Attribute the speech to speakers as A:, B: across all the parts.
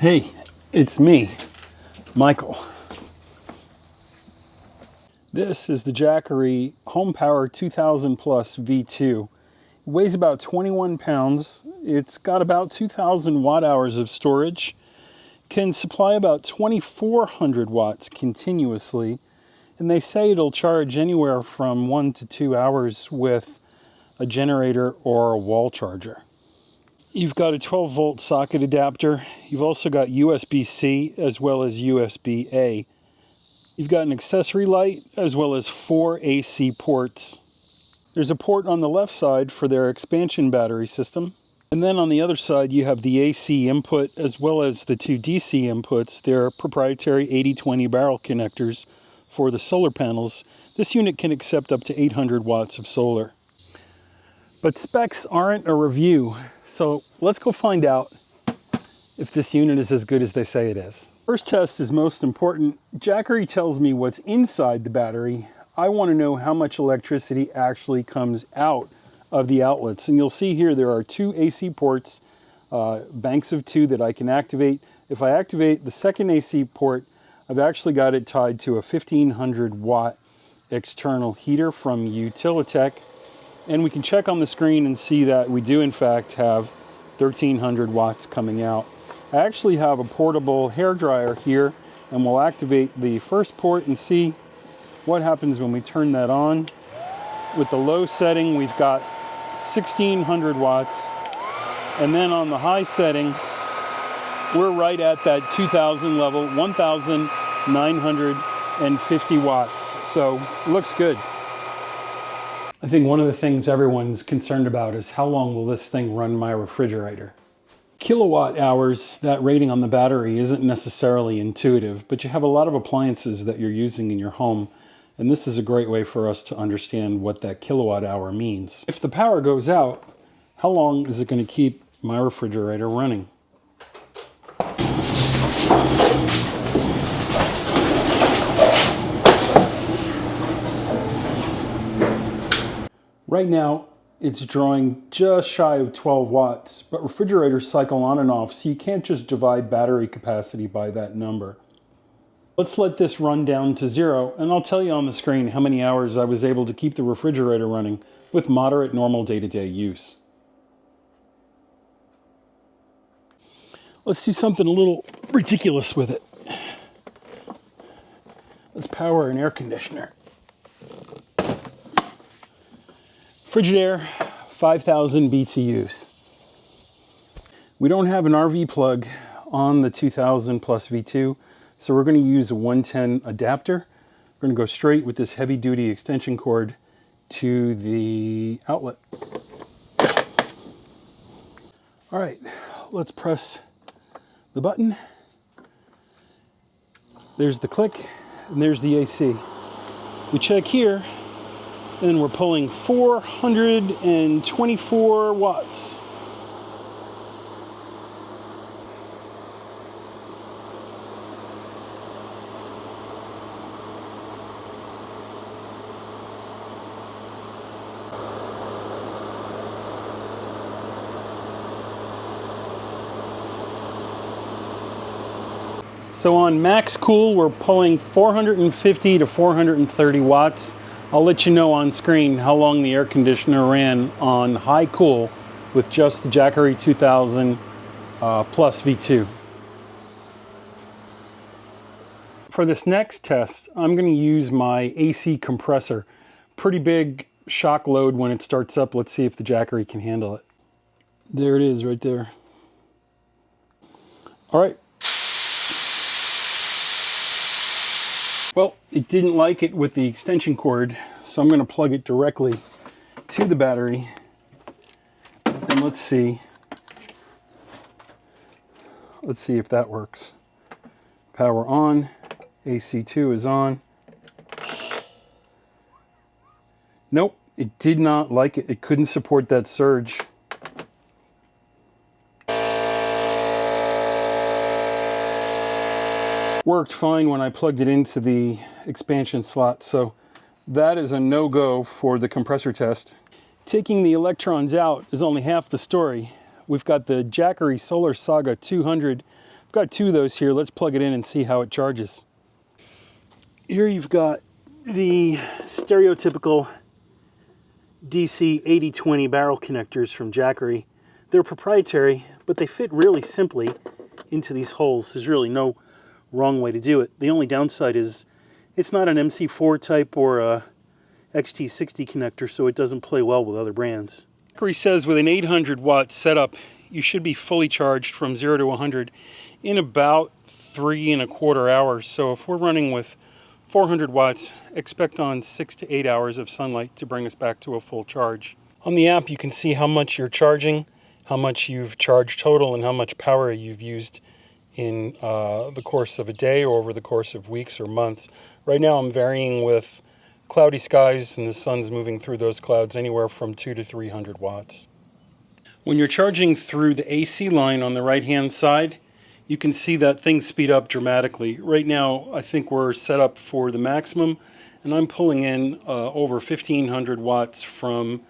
A: Hey, it's me, Michael. This is the Jackery HomePower 2000 Plus V2. It weighs about 21 pounds. It's got about 2,000 watt hours of storage. Can supply about 2,400 watts continuously. And they say it'll charge anywhere from 1 to 2 hours with a generator or a wall charger. You've got a 12-volt socket adapter. You've also got USB-C as well as USB-A. You've got an accessory light as well as 4 AC ports. There's a port on the left side for their expansion battery system. And then on the other side you have the AC input as well as the 2 DC inputs. They're proprietary 80-20 barrel connectors for the solar panels. This unit can accept up to 800 watts of solar. But specs aren't a review, so let's go find out if this unit is as good as they say it is. First test is most important. Jackery tells me what's inside the battery. I want to know how much electricity actually comes out of the outlets. And you'll see here there are 2 AC ports, banks of 2 that I can activate. If I activate the second AC port, I've actually got it tied to a 1,500 watt external heater from Utilitech. And we can check on the screen and see that we do in fact have 1,300 watts coming out. I actually have a portable hairdryer here, and we'll activate the first port and see what happens when we turn that on. With the low setting, we've got 1,600 watts. And then on the high setting, we're right at that 2,000 level, 1,950 watts. So looks good. I think one of the things everyone's concerned about is how long will this thing run my refrigerator? Kilowatt hours, that rating on the battery isn't necessarily intuitive, but you have a lot of appliances that you're using in your home, and this is a great way for us to understand what that kilowatt hour means. If the power goes out, how long is it going to keep my refrigerator running? Right now, it's drawing just shy of 12 watts, but refrigerators cycle on and off, so you can't just divide battery capacity by that number. Let's let this run down to 0, and I'll tell you on the screen how many hours I was able to keep the refrigerator running with moderate normal day-to-day use. Let's do something a little ridiculous with it. Let's power an air conditioner. Frigidaire, 5,000 BTUs. We don't have an RV plug on the 2000 Plus V2, so we're going to use a 110 adapter. We're going to go straight with this heavy-duty extension cord to the outlet. All right, let's press the button. There's the click, and there's the AC. We check here, and we're pulling 424 watts. So on max cool, we're pulling 450 to 430 watts. I'll let you know on screen how long the air conditioner ran on high cool with just the Jackery 2000 Plus V2. For this next test, I'm going to use my AC compressor. Pretty big shock load when it starts up. Let's see if the Jackery can handle it. There it is right there. All right. Well, it didn't like it with the extension cord, so I'm going to plug it directly to the battery. And let's see if that works. Power on, AC2 is on. Nope, it did not like it. It couldn't support that surge. Worked fine when I plugged it into the expansion slot, so that is a no-go for the compressor test. Taking the electrons out is only half the story. We've got the Jackery Solar Saga 200 I've got two of those here. Let's plug it in and see how it charges. Here you've got the stereotypical DC 80-20 barrel connectors from Jackery. They're proprietary, but they fit really simply into these holes. There's really no wrong way to do it. The only downside is it's not an MC4 type or a XT60 connector, so it doesn't play well with other brands. Jackery says with an 800 watt setup, you should be fully charged from 0 to 100 in about 3¼ hours. So if we're running with 400 watts, expect on 6 to 8 hours of sunlight to bring us back to a full charge. On the app, you can see how much you're charging, how much you've charged total, and how much power you've used in the course of a day or over the course of weeks or months. Right now I'm varying with cloudy skies and the sun's moving through those clouds anywhere from 200 to 300 watts. When you're charging through the AC line on the right hand side, you can see that things speed up dramatically. Right now I think we're set up for the maximum, and I'm pulling in over 1500 watts from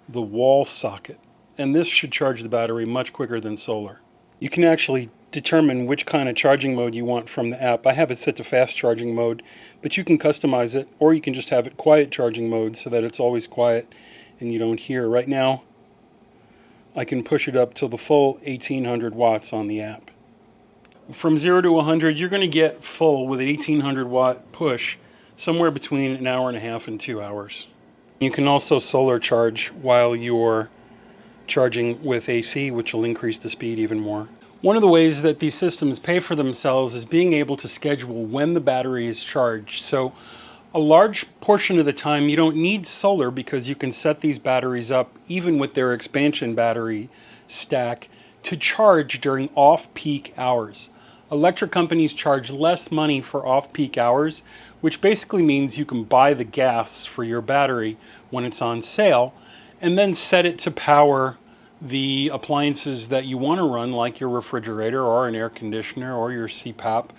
A: the wall socket, and this should charge the battery much quicker than solar. You can actually determine which kind of charging mode you want from the app. I have it set to fast charging mode, but you can customize it, or you can just have it quiet charging mode so that it's always quiet and you don't hear. Right now I can push it up to the full 1800 watts on the app. From 0 to 100, you're going to get full with an 1800 watt push somewhere between an hour and a half and 2 hours. You can also solar charge while you're charging with AC, which will increase the speed even more. One of the ways that these systems pay for themselves is being able to schedule when the battery is charged. So a large portion of the time you don't need solar because you can set these batteries up, even with their expansion battery stack, to charge during off-peak hours. Electric companies charge less money for off-peak hours, which basically means you can buy the gas for your battery when it's on sale and then set it to power the appliances that you want to run, like your refrigerator or an air conditioner or your CPAP,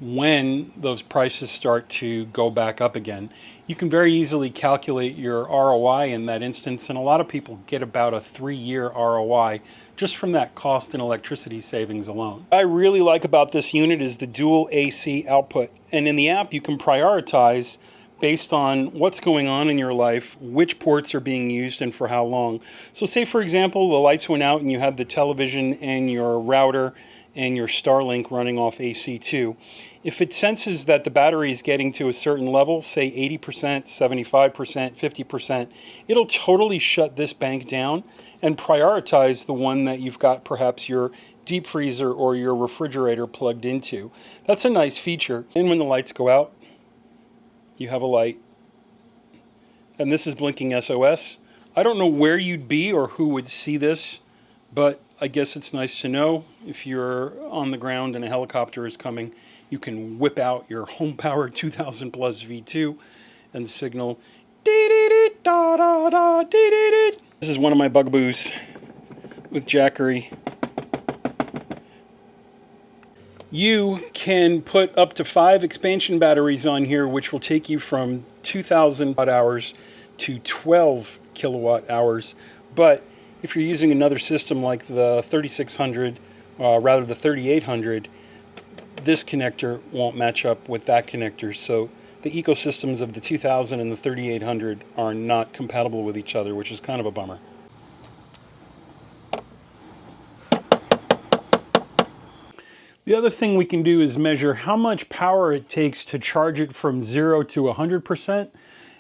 A: when those prices start to go back up again. You can very easily calculate your ROI in that instance, and a lot of people get about a 3-year ROI just from that cost and electricity savings alone. What I really like about this unit is the dual AC output, and in the app you can prioritize based on what's going on in your life, which ports are being used and for how long. So say for example the lights went out and you had the television and your router and your Starlink running off AC2. If it senses that the battery is getting to a certain level, say 80%, 75%, 50%, it'll totally shut this bank down and prioritize the one that you've got perhaps your deep freezer or your refrigerator plugged into. That's a nice feature. And when the lights go out, you have a light, and this is blinking SOS. I don't know where you'd be or who would see this, but I guess it's nice to know if you're on the ground and a helicopter is coming, you can whip out your HomePower 2000 Plus V2 and signal dee-dee-dee-da-da-da, dee-dee-dee. This is one of my bugaboos with Jackery. You can put up to 5 expansion batteries on here, which will take you from 2000 watt hours to 12 kilowatt hours. But if you're using another system like the 3600, rather the 3800, this connector won't match up with that connector. So the ecosystems of the 2000 and the 3800 are not compatible with each other, which is kind of a bummer. The other thing we can do is measure how much power it takes to charge it from 0 to 100%,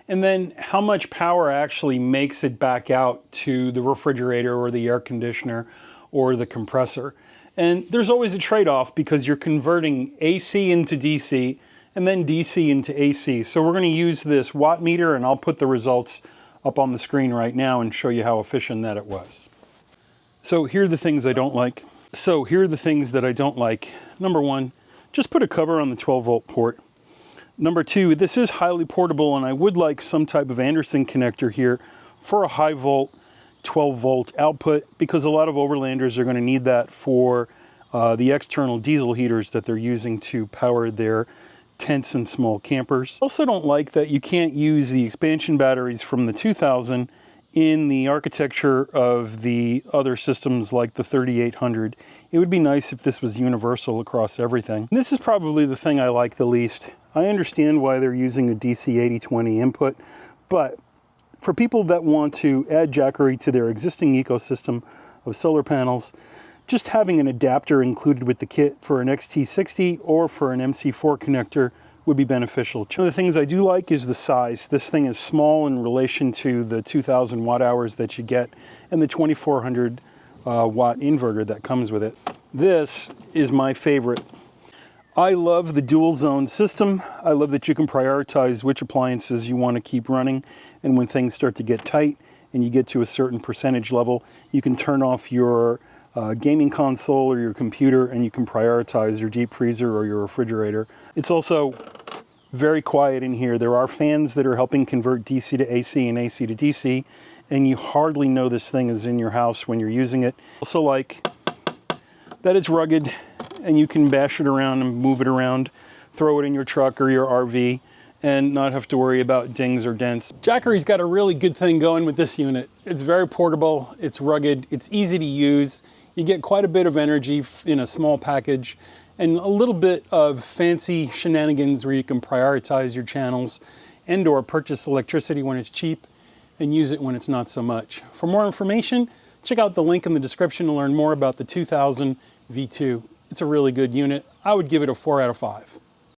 A: and then how much power actually makes it back out to the refrigerator or the air conditioner or the compressor. And there's always a trade-off because you're converting AC into DC and then DC into AC. So we're going to use this watt meter, and I'll put the results up on the screen right now and show you how efficient that it was. So here are the things I don't like. Number one, just put a cover on the 12-volt port. Number two, this is highly portable, and I would like some type of Anderson connector here for a high volt 12-volt output, because a lot of overlanders are going to need that for the external diesel heaters that they're using to power their tents and small campers. I also don't like that you can't use the expansion batteries from the 2000 in the architecture of the other systems like the 3800. It would be nice if this was universal across everything. And this is probably the thing I like the least. I understand why they're using a DC 8020 input, but for people that want to add Jackery to their existing ecosystem of solar panels, just having an adapter included with the kit for an XT60 or for an MC4 connector would be beneficial. One of the things I do like is the size. This thing is small in relation to the 2000 watt hours that you get and the 2400 watt inverter that comes with it. This is my favorite. I love the dual zone system. I love that you can prioritize which appliances you want to keep running, and when things start to get tight and you get to a certain percentage level, you can turn off your gaming console or your computer, and you can prioritize your deep freezer or your refrigerator. It's also very quiet in here. There are fans that are helping convert DC to AC and AC to DC, and you hardly know this thing is in your house when you're using it. Also like that it's rugged and you can bash it around and move it around, throw it in your truck or your RV, and not have to worry about dings or dents. Jackery's got a really good thing going with this unit. It's very portable, it's rugged, it's easy to use. You get quite a bit of energy in a small package, and a little bit of fancy shenanigans where you can prioritize your channels and or purchase electricity when it's cheap and use it when it's not so much. For more information, check out the link in the description to learn more about the 2000 V2. It's a really good unit. I would give it a 4 out of 5.